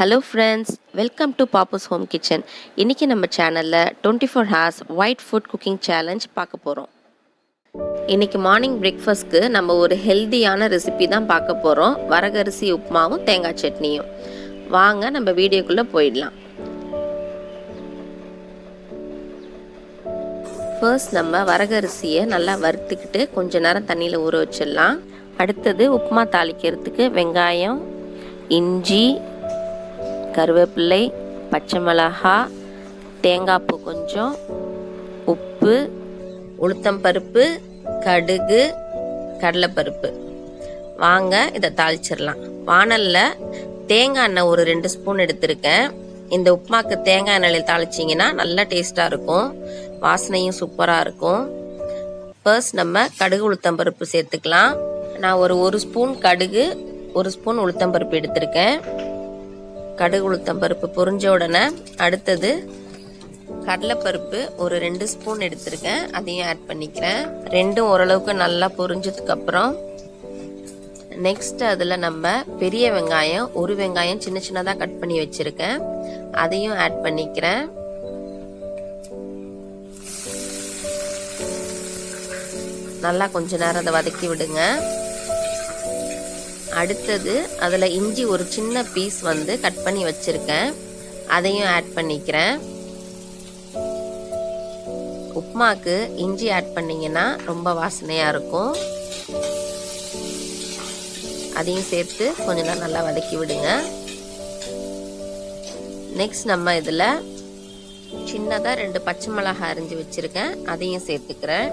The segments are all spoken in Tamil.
Hello friends, welcome to Pappu's home kitchen. இன்றைக்கி நம்ம சேனலில் 24 hours white food cooking challenge பார்க்க போகிறோம். இன்றைக்கி மார்னிங் பிரேக்ஃபாஸ்ட்க்கு நம்ம ஒரு ஹெல்த்தியான ரெசிபி தான் பார்க்க போகிறோம். வரகரிசி உப்புமாவும் தேங்காய் சட்னியும். வாங்க நம்ம வீடியோக்குள்ளே போயிடலாம். ஃபர்ஸ்ட் நம்ம வரகரிசியை நல்லா வறுத்துக்கிட்டு கொஞ்ச நேரம் தண்ணியில் ஊற வச்சிடலாம். அடுத்தது உப்புமா தாளிக்கிறதுக்கு வெங்காயம், இஞ்சி, கருவேப்பிலை, பச்சை மிளகாய், தேங்காய் பூ கொஞ்சம், உப்பு, உளுத்தம்பருப்பு, கடுகு, கடலைப்பருப்பு. வாங்க இதை தாளிச்சிடலாம். வானலில் தேங்காய் எண்ணெய் ஒரு 2 ஸ்பூன் எடுத்திருக்கேன். இந்த உப்புமாக்கு தேங்காய் எண்ணெயில் தாளிச்சிங்கன்னா நல்லா டேஸ்ட்டாக இருக்கும், வாசனையும் சூப்பராக இருக்கும். ஃபர்ஸ்ட் நம்ம கடுகு உளுத்தம்பருப்பு சேர்த்துக்கலாம். நான் ஒரு ஸ்பூன் கடுகு, 1 ஸ்பூன் உளுத்தம்பருப்பு எடுத்திருக்கேன். கடுகு உளுத்தம்பருப்பு பொரிஞ்ச உடனே அடுத்தது கடலைப்பருப்பு ஒரு 2 ஸ்பூன் எடுத்திருக்கேன், அதையும் ஆட் பண்ணிக்கிறேன். ரெண்டும் ஓரளவுக்கு நல்லா பொரிஞ்சதுக்கப்புறம் நெக்ஸ்ட் அதில் நம்ம பெரிய வெங்காயம், ஒரு வெங்காயம் சின்ன சின்னதாக கட் பண்ணி வச்சுருக்கேன், அதையும் ஆட் பண்ணிக்கிறேன். நல்லா கொஞ்ச நேரம் அதை வதக்கி விடுங்க. அடுத்தது அதில் இஞ்சி ஒரு சின்ன பீஸ் கட் பண்ணி வச்சுருக்கேன், அதையும் ஆட் பண்ணிக்கிறேன். உப்புமாக்கு இஞ்சி ஆட் பண்ணிங்கன்னா ரொம்ப வாசனையாக இருக்கும். அதையும் சேர்த்து கொஞ்ச நேரம் நல்லா வதக்கி விடுங்க. நெக்ஸ்ட் நம்ம இதில் சின்னதாக 2 பச்சை மிளகாய் அரிஞ்சு வச்சுருக்கேன், அதையும் சேர்த்துக்கிறேன்.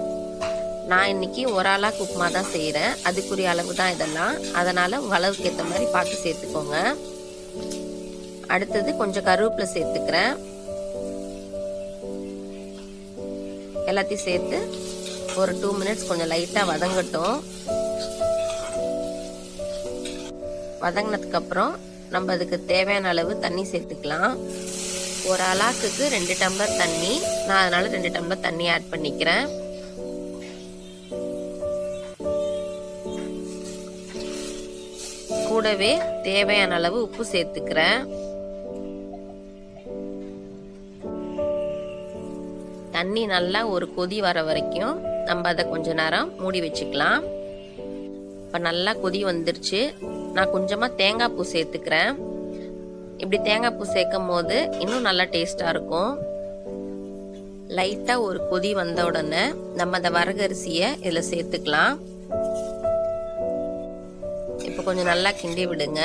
நான் இன்னைக்கு ஒரு ஆளாக்கு உப்புமா தான் செய்கிறேன், அதுக்குரிய அளவு தான் இதெல்லாம், அதனால் உங்கள் அளவுக்கு ஏற்ற மாதிரி பார்த்து சேர்த்துக்கோங்க. அடுத்தது கொஞ்சம் கருவேப்பிலை சேர்த்துக்கிறேன். எல்லாத்தையும் சேர்த்து ஒரு 2 மினிட்ஸ் கொஞ்சம் லைட்டாக வதங்கட்டும். வதங்கினதுக்கப்புறம் நம்ம அதுக்கு தேவையான அளவு தண்ணி சேர்த்துக்கலாம். ஒரு ஆளாக்குக்கு 2 டம்ளர் தண்ணி, நான் அதனால் 2 டம்ளர் தண்ணி ஆட் பண்ணிக்கிறேன். கூடவே தேவையான அளவு உப்பு சேர்த்துக்கிறேன். தண்ணி நல்லா ஒரு கொதி வர வரைக்கும் நம்ம அதை கொஞ்ச நேரம் மூடி வச்சுக்கலாம். இப்போ நல்லா கொதி வந்துருச்சு. நான் கொஞ்சமாக தேங்காய் பூ சேர்த்துக்கிறேன். இப்படி தேங்காய் பூ சேர்க்கும் போது இன்னும் நல்லா டேஸ்டாக இருக்கும். லைட்டாக ஒரு கொதி வந்த உடனே நம்ம அந்த வரகரிசியை இதில் சேர்த்துக்கலாம். இப்போ கொஞ்சம் நல்லா கிண்டி விடுங்க.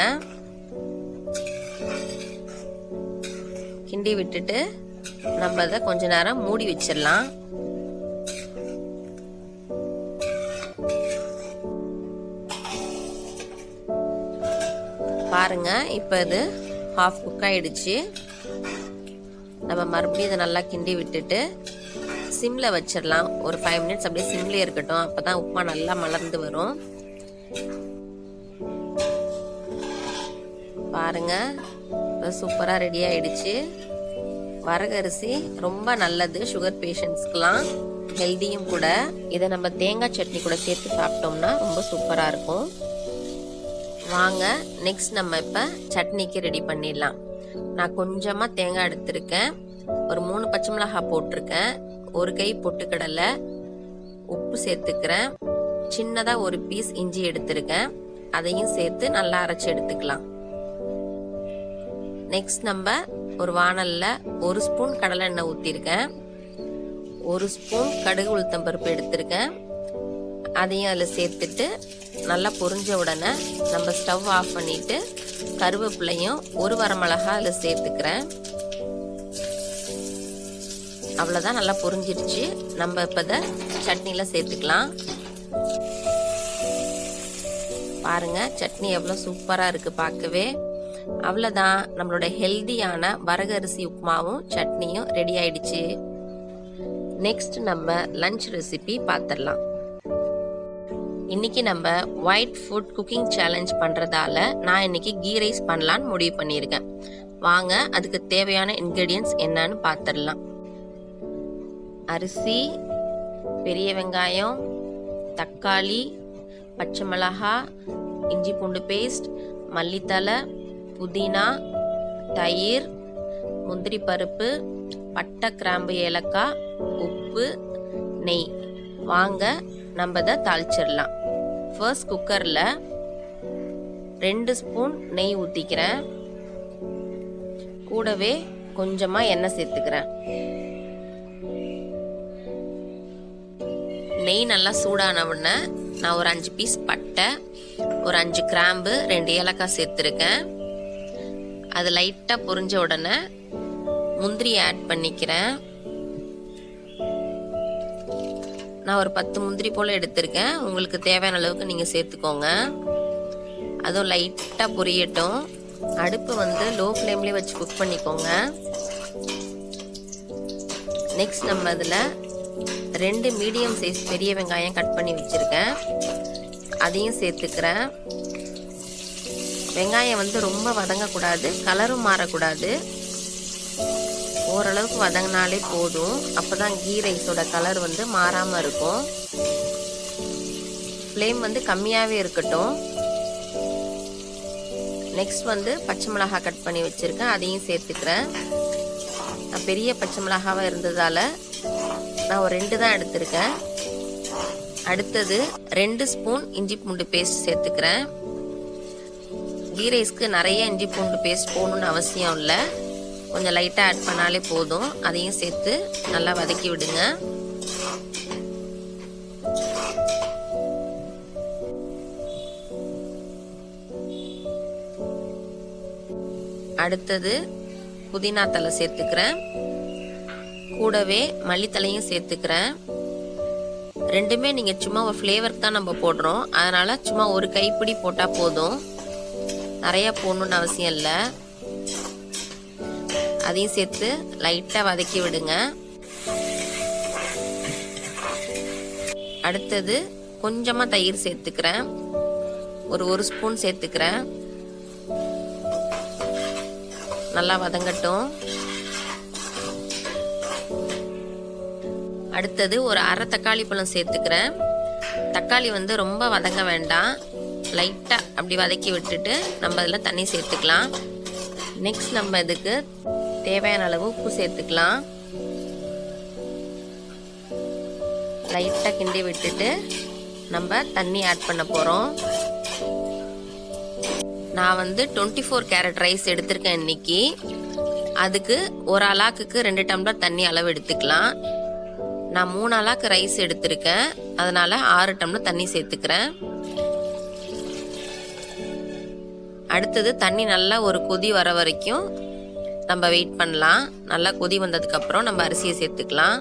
கிண்டி விட்டுட்டு நம்ம அதை கொஞ்ச நேரம் மூடி வச்சிடலாம். பாருங்க, இப்போ இது ஹாஃப் குக் ஆயிடுச்சு. நம்ம மறுபடியும் இதை நல்லா கிண்டி விட்டுட்டு சிம்ல வச்சிடலாம். ஒரு 5 மினிட்ஸ் அப்படியே சிம்ல இருக்கட்டும், அப்பதான் உப்புமா நல்லா மலர்ந்து வரும். பாருங்க, சூப்பராக ரெடி ஆயிடுச்சு. வரகரிசி ரொம்ப நல்லது சுகர் பேஷண்ட்ஸ்க்குலாம், ஹெல்தியும் கூட. இதை நம்ம தேங்காய் சட்னி கூட சேர்த்து சாப்பிட்டோம்னா ரொம்ப சூப்பராக இருக்கும். வாங்க நெக்ஸ்ட் நம்ம இப்போ சட்னிக்கு ரெடி பண்ணிடலாம். நான் கொஞ்சமாக தேங்காய் எடுத்திருக்கேன், ஒரு 3 பச்சை மிளகாய் போட்டிருக்கேன், 1 கை பொட்டுக்கடலை, உப்பு சேர்த்துக்கிறேன், சின்னதாக ஒரு பீஸ் இஞ்சி எடுத்திருக்கேன், அதையும் சேர்த்து நல்லா அரைச்சி எடுத்துக்கலாம். நெக்ஸ்ட் நம்ம ஒரு வானல்ல 1 ஸ்பூன் கடலை எண்ணெய் ஊற்றிருக்கேன், 1 ஸ்பூன் கடுகு உளுத்தம்பருப்பு எடுத்திருக்கேன், அதையும் அதில் சேர்த்துட்டு நல்லா பொரிஞ்ச உடனே நம்ம ஸ்டவ் ஆஃப் பண்ணிட்டு கருவேப்பிலையும் 1 வரமிளகாய் அதில் சேர்த்துக்கிறேன். அவ்வளோதான், நல்லா பொரிஞ்சிருச்சு. நம்ம இப்போ இதை சட்னியில் சேர்த்துக்கலாம். பாருங்க, சட்னி எவ்வளோ சூப்பராக இருக்குது பார்க்கவே. அவ்வளோதான், நம்மளோட ஹெல்தியான வரகரிசி உப்புமாவும் சட்னியும் ரெடி ஆயிடுச்சு. நெக்ஸ்ட் நம்ம லஞ்ச் ரெசிபி பார்த்துடலாம். இன்னைக்கு நம்ம ஒயிட் ஃபுட் குக்கிங் சேலஞ்ச் பண்ணுறதால நான் இன்னைக்கு கீ ரைஸ் பண்ணலான்னு முடிவு பண்ணியிருக்கேன். வாங்க அதுக்கு தேவையான இன்க்ரீடியன்ஸ் என்னன்னு பார்த்துடலாம். அரிசி, பெரிய வெங்காயம், தக்காளி, பச்சை மிளகாய், இஞ்சி பூண்டு பேஸ்ட், மல்லித்தலை, புதினா, தயிர், முந்திரி பருப்பு, பட்டை, கிராம்பு, ஏலக்காய், உப்பு, நெய். வாங்க நம்ம இதை தாளிச்சிடலாம். ஃபர்ஸ்ட் குக்கரில் 2 ஸ்பூன் நெய் ஊற்றிக்கிறேன். கூடவே கொஞ்சமாக எண்ணெய் சேர்த்துக்கிறேன். நெய் நல்லா சூடான உடனே நான் ஒரு 5 பீஸ் பட்டை, ஒரு 5 கிராம்பு, 2 ஏலக்காய் சேர்த்துருக்கேன். அது லைட்டாக பொரிஞ்ச உடனே முந்திரி ஆட் பண்ணிக்கிறேன். நான் ஒரு 10 முந்திரி போல் எடுத்திருக்கேன். உங்களுக்கு தேவையான அளவுக்கு நீங்கள் சேர்த்துக்கோங்க. அதுவும் லைட்டாக பொரியட்டும். அடுப்பு வந்து லோ ஃப்ளேம்லேயே வச்சு குக் பண்ணிக்கோங்க. நெக்ஸ்ட் நம்ம அதில் 2 மீடியம் சைஸ் பெரிய வெங்காயம் கட் பண்ணி வச்சுருக்கேன். அதையும் சேர்த்துக்கிறேன். வெங்காயம் வந்து ரொம்ப வதங்கக்கூடாது, கலரும் மாறக்கூடாது. ஓரளவுக்கு வதங்கினாலே போதும். அப்போ தான் கீ ரைஸோட கலர் வந்து மாறாமல் இருக்கும். ஃப்ளேம் வந்து கம்மியாகவே இருக்கட்டும். நெக்ஸ்ட் வந்து பச்சை மிளகாய் கட் பண்ணி வச்சுருக்கேன். அதையும் சேர்த்துக்கிறேன். நான் பெரிய பச்சை மிளகாவாக இருந்ததால் நான் ஒரு 2 தான் எடுத்திருக்கேன். அடுத்தது 2 ஸ்பூன் இஞ்சி பூண்டு பேஸ்ட் சேர்த்துக்கிறேன். கீ ரைஸ்க்கு நிறைய இஞ்சி பூண்டு பேஸ்ட் போகணுன்னு அவசியம் இல்லை. கொஞ்சம் லைட்டாக ஆட் பண்ணாலே போதும். அதையும் சேர்த்து நல்லா வதக்கி விடுங்க. அடுத்தது புதினா தலை சேர்த்துக்கிறேன். கூடவே மல்லித்தலையும் சேர்த்துக்கிறேன். ரெண்டுமே நீங்கள் சும்மா ஒரு ஃப்ளேவருக்கு தான் நம்ம போடுறோம். அதனால் சும்மா ஒரு கைப்பிடி போட்டால் போதும், நிறையா போடணுன்னு அவசியம் இல்லை. அதையும் சேர்த்து லைட்டாக வதக்கி விடுங்க. அடுத்தது கொஞ்சமாக தயிர் சேர்த்துக்கிறேன். ஒரு ஸ்பூன் சேர்த்துக்கிறேன். நல்லா வதங்கட்டும். அடுத்தது ஒரு அரை தக்காளி பழம் சேர்த்துக்கிறேன். தக்காளி வந்து ரொம்ப வதங்க வேண்டாம், லைட்டாக அப்படி வதக்கி விட்டுட்டு நம்ம அதில் தண்ணி சேர்த்துக்கலாம். நெக்ஸ்ட் நம்ம இதுக்கு தேவையான அளவு உப்பு சேர்த்துக்கலாம். லைட்டாக கிண்டி விட்டுட்டு நம்ம தண்ணி ஆட் பண்ண போகிறோம். நான் வந்து 24 கேரட் ரைஸ் எடுத்திருக்கேன் இன்னைக்கு. அதுக்கு ஒரு அலாக்குக்கு 2 டம்ளர் தண்ணி அளவு எடுத்துக்கலாம். நான் 3 அலாக்கு ரைஸ் எடுத்திருக்கேன், அதனால 6 டம்ளர் தண்ணி சேர்த்துக்கிறேன். அடுத்தது தண்ணி நல்லா ஒரு கொதி வர வரைக்கும் நம்ம வெயிட் பண்ணலாம். நல்லா கொதி வந்ததுக்கு அப்புறம் நம்ம அரிசியை சேர்த்துக்கலாம்.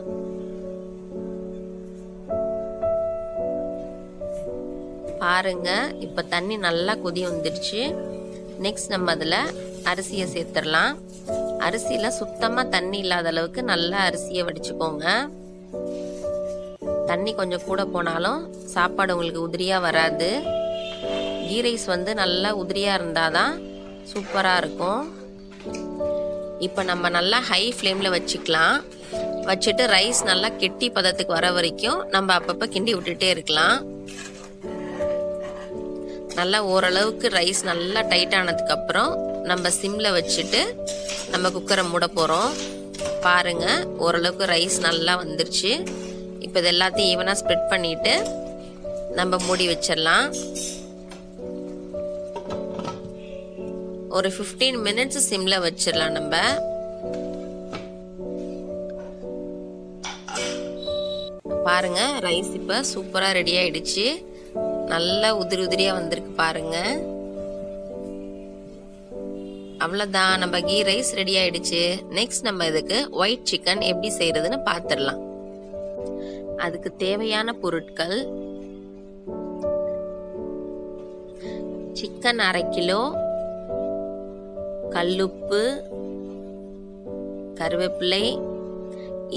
பாருங்க, இப்போ தண்ணி நல்லா கொதி வந்துடுச்சு. நெக்ஸ்ட் நம்ம அதில் அரிசியை சேர்த்துடலாம். அரிசியில் சுத்தமாக தண்ணி இல்லாத அளவுக்கு நல்லா அரிசியை வடிச்சுக்கோங்க. தண்ணி கொஞ்சம் கூட போனாலும் சாப்பாடு உங்களுக்கு உதிரியாக வராது. கீ ரைஸ் வந்து நல்லா உதிரியாக இருந்தால் தான் சூப்பராக இருக்கும். இப்போ நம்ம நல்லா ஹை ஃப்ளேமில் வச்சுக்கலாம். வச்சுட்டு ரைஸ் நல்லா கெட்டி பதத்துக்கு வர வரைக்கும் நம்ம அப்பப்போ கிண்டி விட்டுட்டே இருக்கலாம். நல்லா ஓரளவுக்கு ரைஸ் நல்லா டைட் ஆனதுக்கப்புறம் நம்ம சிம்மில் வச்சுட்டு நம்ம குக்கரை மூட போகிறோம். பாருங்கள், ஓரளவுக்கு ரைஸ் நல்லா வந்துருச்சு. இப்போ இது எல்லாத்தையும் ஈவனாக ஸ்ப்ரெட் பண்ணிவிட்டு நம்ம மூடி வச்சிடலாம். ஒரு 15 மினிட்ஸ் சிம்மில் வச்சிடலாம். நம்ம பாருங்க, ரைஸ் இப்போ சூப்பராக ரெடி ஆயிடுச்சு. நல்லா உதிரியாக வந்திருக்கு பாருங்க. அவ்வளோதான், நம்ம கீ ரைஸ் ரெடி ஆயிடுச்சு. நெக்ஸ்ட் நம்ம இதுக்கு ஒயிட் சிக்கன் எப்படி செய்யறதுன்னு பார்த்துடலாம். அதுக்கு தேவையான பொருட்கள்: சிக்கன் 1/2 கிலோ, கல்லுப்பு, கருவேப்பிலை,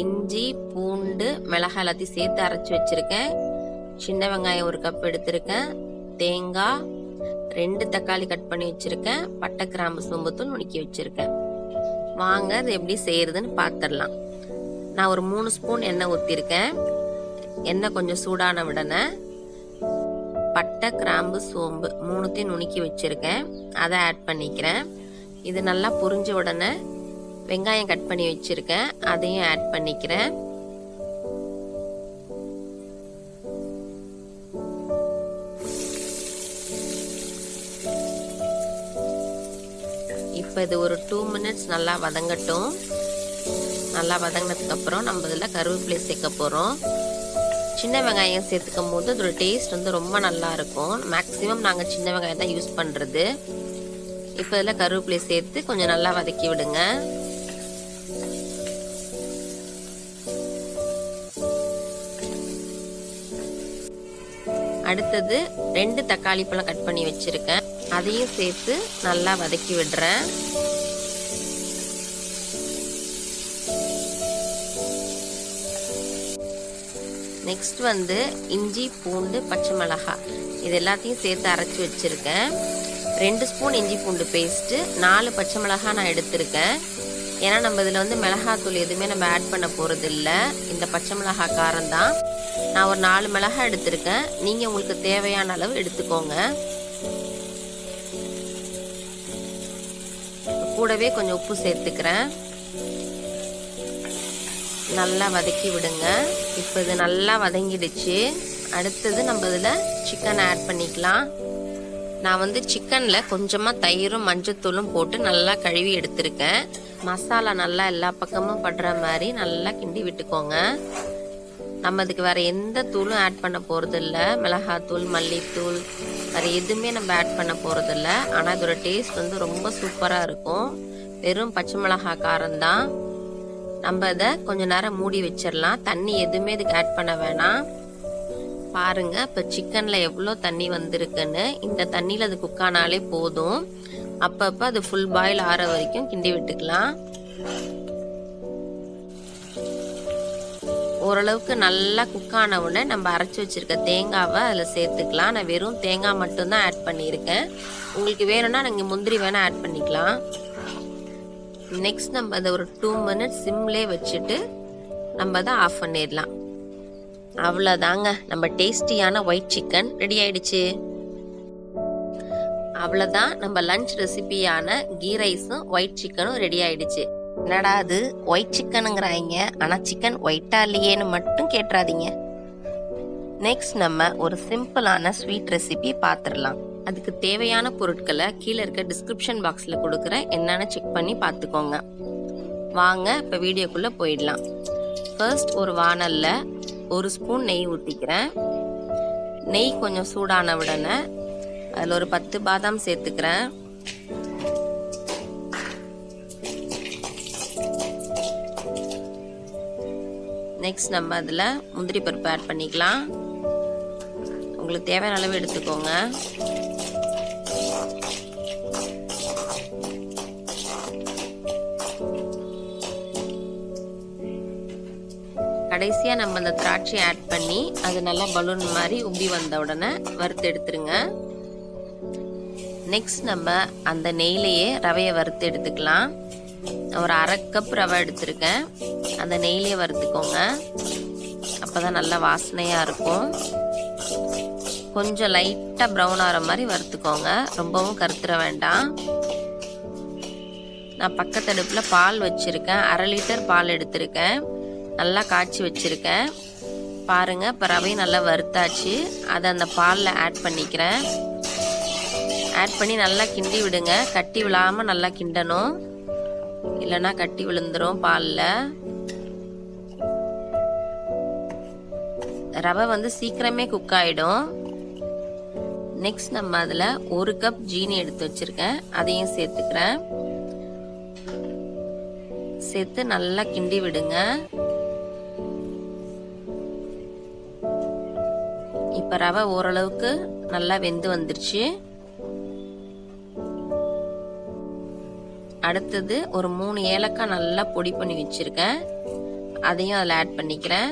இஞ்சி, பூண்டு, மிளகாய் எல்லாத்தையும் சேர்த்து அரைச்சி வச்சிருக்கேன். சின்ன வெங்காயம் 1 கப் எடுத்திருக்கேன். தேங்காய், 2 தக்காளி கட் பண்ணி வச்சிருக்கேன். பட்டை, கிராம்பு, சோம்புத்தூள் நுணுக்கி வச்சிருக்கேன். வாங்க அது எப்படி செய்யறதுன்னு பார்த்துடலாம். நான் ஒரு 3 ஸ்பூன் எண்ணெய் ஊற்றிருக்கேன். எண்ணெய் கொஞ்சம் சூடான உடனே பட்டை, கிராம்பு, சோம்பு 3த்தையும் நுணுக்கி வச்சிருக்கேன். அதை ஆட் பண்ணிக்கிறேன். இது நல்லா புரிஞ்ச உடனே வெங்காயம் கட் பண்ணி வச்சிருக்கேன், அதையும் ஆட் பண்ணிக்கிறேன். இப்போ இது ஒரு 2 மினிட்ஸ் நல்லா வதங்கட்டும். நல்லா வதங்கினதுக்கு அப்புறம் நம்ம இதில் கருவேப்பிலை சேர்க்க போகிறோம். சின்ன வெங்காயம் சேர்த்துக்கும் போது அதோட டேஸ்ட் வந்து ரொம்ப நல்லா இருக்கும். மேக்ஸிமம் நாங்கள் சின்ன வெங்காயம் தான் யூஸ் பண்ணுறது. இப்போ இதில் கருவேப்பிலை சேர்த்து கொஞ்சம் நல்லா வதக்கி விடுங்க. அடுத்தது 2 தக்காளி பழம் கட் பண்ணி வச்சிருக்கேன், அதையும் சேர்த்து நல்லா வதக்கி விடுறேன். நெக்ஸ்ட் வந்து இஞ்சி, பூண்டு, பச்சை மிளகாய் இது எல்லாத்தையும் சேர்த்து அரைச்சி வச்சிருக்கேன். 2 ஸ்பூன் இஞ்சி பூண்டு பேஸ்ட்டு, 4 பச்சை மிளகாய் நான் எடுத்திருக்கேன். ஏன்னா நம்ம இதில் வந்து மிளகாத்தூள் எதுவுமே நம்ம ஆட் பண்ண போகிறது இல்லை, இந்த பச்சை மிளகாய் காரம் தான். நான் ஒரு 4 மிளகாய் எடுத்திருக்கேன், நீங்கள் உங்களுக்கு தேவையான அளவு எடுத்துக்கோங்க. கூடவே கொஞ்சம் உப்பு சேர்த்துக்கிறேன். நல்லா வதக்கி விடுங்க. இப்போ இது நல்லா வதங்கிடுச்சு. அடுத்தது நம்ம இதில் சிக்கன் ஆட் பண்ணிக்கலாம். நான் வந்து சிக்கனில் கொஞ்சமாக தயிரும் மஞ்சத்தூளும் போட்டு நல்லா கழுவி எடுத்திருக்கேன். மசாலா நல்லா எல்லா பக்கமும் படுற மாதிரி நல்லா கிண்டி விட்டுக்கோங்க. நம்ம இதுக்கு வேறு எந்த தூளும் ஆட் பண்ண போகிறது இல்லை, மிளகாத்தூள், மல்லித்தூள் வேறு எதுவுமே நம்ம ஆட் பண்ண போகிறது இல்லை. ஆனால் இதோட டேஸ்ட் வந்து ரொம்ப சூப்பராக இருக்கும். வெறும் பச்சை மிளகாய் காரம்தான். நம்ம இதை கொஞ்சம் நேரம் மூடி வச்சிடலாம். தண்ணி எதுவுமே இதுக்கு ஆட் பண்ண வேணாம். பாருங்க இப்போ சிக்கனில் எவ்வளோ தண்ணி வந்திருக்குன்னு. இந்த தண்ணியில் அது குக் ஆனாலே போதும். அப்பப்போ அது ஃபுல் பாயில் ஆற வரைக்கும் கிண்டி விட்டுக்கலாம். ஓரளவுக்கு நல்லா குக் ஆன உடனே நம்ம அரைச்சி வச்சிருக்க தேங்காவை அதில் சேர்த்துக்கலாம். நான் வெறும் தேங்காய் மட்டும்தான் ஆட் பண்ணியிருக்கேன். உங்களுக்கு வேணும்னா நீங்கள் முந்திரி வேணால் ஆட் பண்ணிக்கலாம். நெக்ஸ்ட் நம்ம அதை ஒரு 2 மினிட்ஸ் சிம்லே வச்சுட்டு நம்ம அதை ஆஃப் பண்ணிடலாம். அவ்வளோதாங்க, நம்ம டேஸ்டியான ஒயிட் சிக்கன் ரெடி ஆயிடுச்சு. அவ்வளோதான், நம்ம லஞ்ச் ரெசிபியான கீ ரைஸும் ஒயிட் சிக்கனும் ரெடி ஆயிடுச்சு. என்னடா அது ஒயிட் சிக்கனுங்கிறாங்க, ஆனால் சிக்கன் ஒயிட்டா இல்லையேன்னு மட்டும் கேட்டுறாதீங்க. நெக்ஸ்ட் நம்ம ஒரு சிம்பிளான ஸ்வீட் ரெசிபி பார்த்துடலாம். அதுக்கு தேவையான பொருட்களை கீழே இருக்க டிஸ்கிரிப்ஷன் பாக்ஸில் கொடுக்குறேன், என்னன்னு செக் பண்ணி பார்த்துக்கோங்க. வாங்க இப்போ வீடியோக்குள்ளே போயிடலாம். ஃபர்ஸ்ட் ஒரு வானலில் 1 ஸ்பூன் நெய் ஊற்றிக்கிறேன். நெய் கொஞ்சம் சூடான உடனே அதில் ஒரு 10 பாதாம் சேர்த்துக்கிறேன். நெக்ஸ்ட் நம்ம அதில் முந்திரி பருப்பு ஆட் பண்ணிக்கலாம். உங்களுக்கு தேவையான அளவு எடுத்துக்கோங்க. கடைசியாக நம்ம அந்த திராட்சை ஆட் பண்ணி அது நல்லா பலூன் மாதிரி உப்பி வந்த உடனே வறுத்து எடுத்துருங்க. நெக்ஸ்ட் நம்ம அந்த நெய்லேயே ரவையை வறுத்து எடுத்துக்கலாம். ஒரு 1/2 கப் ரவை எடுத்திருக்கேன், அந்த நெய்லேயே வறுத்துக்கோங்க. அப்போ தான் நல்லா வாசனையாக இருக்கும். கொஞ்சம் லைட்டாக ப்ரௌன் ஆகிற மாதிரி வறுத்துக்கோங்க, ரொம்பவும் கருத்துற வேண்டாம். நான் பக்கத்து அடுப்பில் பால் வச்சுருக்கேன், 1/2 லிட்டர் பால் எடுத்திருக்கேன், நல்லா காய்ச்சி வச்சுருக்கேன். பாருங்கள் இப்போ ரவையும் நல்லா வறுத்தாச்சு. அதை அந்த பாலில் ஆட் பண்ணிக்கிறேன். ஆட் பண்ணி நல்லா கிண்டி விடுங்க. கட்டி விழாமல் நல்லா கிண்டணும், இல்லைன்னா கட்டி விழுந்துடும் பாலில். ரவை வந்து சீக்கிரமே குக் ஆகிடும். நெக்ஸ்ட் நம்ம அதில் 1 கப் ஜீனி எடுத்து வச்சுருக்கேன், அதையும் சேர்த்துக்கிறேன். சேர்த்து நல்லா கிண்டி விடுங்க. இப்போ ரவை ஓரளவுக்கு நல்லா வெந்து வந்துருச்சு. அடுத்தது ஒரு 3 ஏலக்காய் நல்லா பொடி பண்ணி வச்சுருக்கேன், அதையும் அதில் ஆட் பண்ணிக்கிறேன்.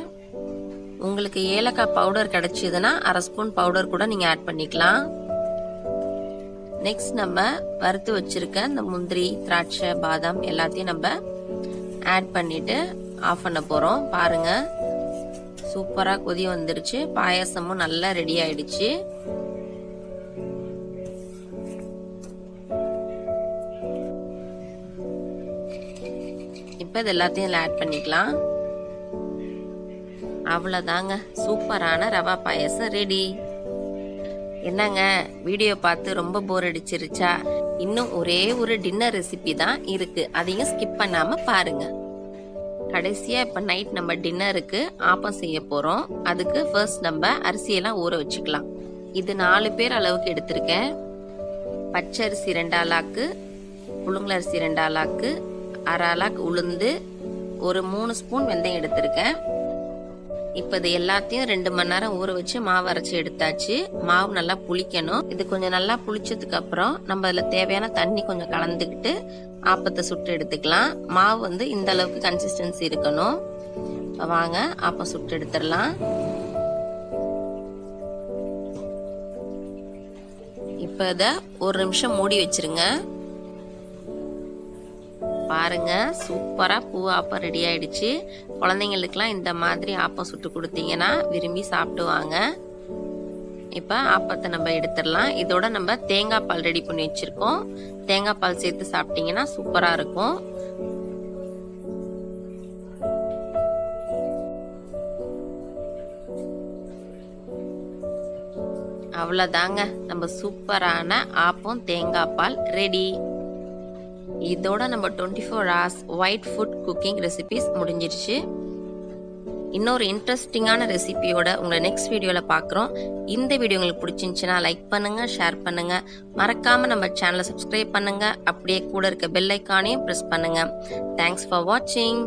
உங்களுக்கு ஏலக்காய் பவுடர் கிடைச்சதுன்னா 1/2 ஸ்பூன் பவுடர் கூட நீங்கள் ஆட் பண்ணிக்கலாம். நெக்ஸ்ட் நம்ம வறுத்து வச்சுருக்க இந்த முந்திரி, திராட்சை, பாதாம் எல்லாத்தையும் நம்ம ஆட் பண்ணிவிட்டு ஆஃப் பண்ண போகிறோம். பாருங்கள் சூப்பராக கொதி வந்துருச்சு. பாயாசமும் நல்லா ரெடி ஆயிடுச்சு. இப்போ இது எல்லாத்தையும் ஆட் பண்ணிக்கலாம். அவ்வளோதாங்க, சூப்பரான ரவா பாயசம் ரெடி. என்னங்க வீடியோ பார்த்து ரொம்ப போர் அடிச்சிருச்சா? இன்னும் ஒரே ஒரு டின்னர் ரெசிபி தான் இருக்கு, அதையும் ஸ்கிப் பண்ணாம பாருங்க. கடைசியா இப்ப நைட் நம்ம டின்னருக்கு ஆப்பம் செய்ய போறோம். அதுக்கு ஃபர்ஸ்ட் நம்ம அரிசியெல்லாம் ஊற வச்சுக்கலாம். இது 4 பேர் அளவுக்கு எடுத்திருக்கேன். பச்சரிசி 2 ஆளாக்கு, புழுங்கலரிசி 2 ஆளாக்கு, 1/2 ஆளாக்கு உளுந்து, ஒரு 3 ஸ்பூன் வெந்தயம் எடுத்திருக்கேன். இப்போ இது எல்லாத்தையும் 2 மணி நேரம் ஊற வச்சு மாவு அரைச்சி எடுத்தாச்சு. மாவு நல்லா புளிக்கணும். இது கொஞ்சம் நல்லா புளிச்சதுக்கு அப்புறம் நம்ம அதில் தேவையான தண்ணி கொஞ்சம் கலந்துக்கிட்டு ஆப்பத்தை சுட்டு எடுத்துக்கலாம். மாவு வந்து இந்த அளவுக்கு கன்சிஸ்டன்சி இருக்கணும். வாங்க ஆப்பம் சுட்டு எடுத்துடலாம். இப்போ இதை 1 நிமிஷம் மூடி வச்சிருங்க. பாருங்க, சூப்பரா பூ ஆப்பம் ரெடி ஆயிடுச்சு. குழந்தைங்களுக்குலாம் இந்த மாதிரி ஆப்பம் சுட்டு கொடுத்தீங்கன்னா விரும்பி சாப்பிடுவாங்க. இப்ப ஆப்பத்தை நம்ம எடுத்துடலாம். இதோட நம்ம தேங்காய் பால் ரெடி பண்ணி வச்சிருக்கோம். தேங்காய் பால் சேர்த்து சாப்பிட்டீங்கன்னா சூப்பரா இருக்கும். அவ்வளவுதாங்க, நம்ம சூப்பரான ஆப்பம் தேங்காய் பால் ரெடி. இதோட நம்ம 24 hours white food cooking recipes முடிஞ்சிருச்சு. இன்னொரு இன்ட்ரெஸ்டிங்கான ரெசிபியோட உங்களை நெக்ஸ்ட் வீடியோவில் பார்க்குறோம். இந்த வீடியோ உங்களுக்கு பிடிச்சிருந்துச்சுன்னா லைக் பண்ணுங்க, ஷேர் பண்ணுங்க, மறக்காம நம்ம சேனலை சப்ஸ்கிரைப் பண்ணுங்க. அப்படியே கூட இருக்க பெல் ஐக்கானையும் ப்ரெஸ் பண்ணுங்க. தேங்க்ஸ் ஃபார் வாட்சிங்.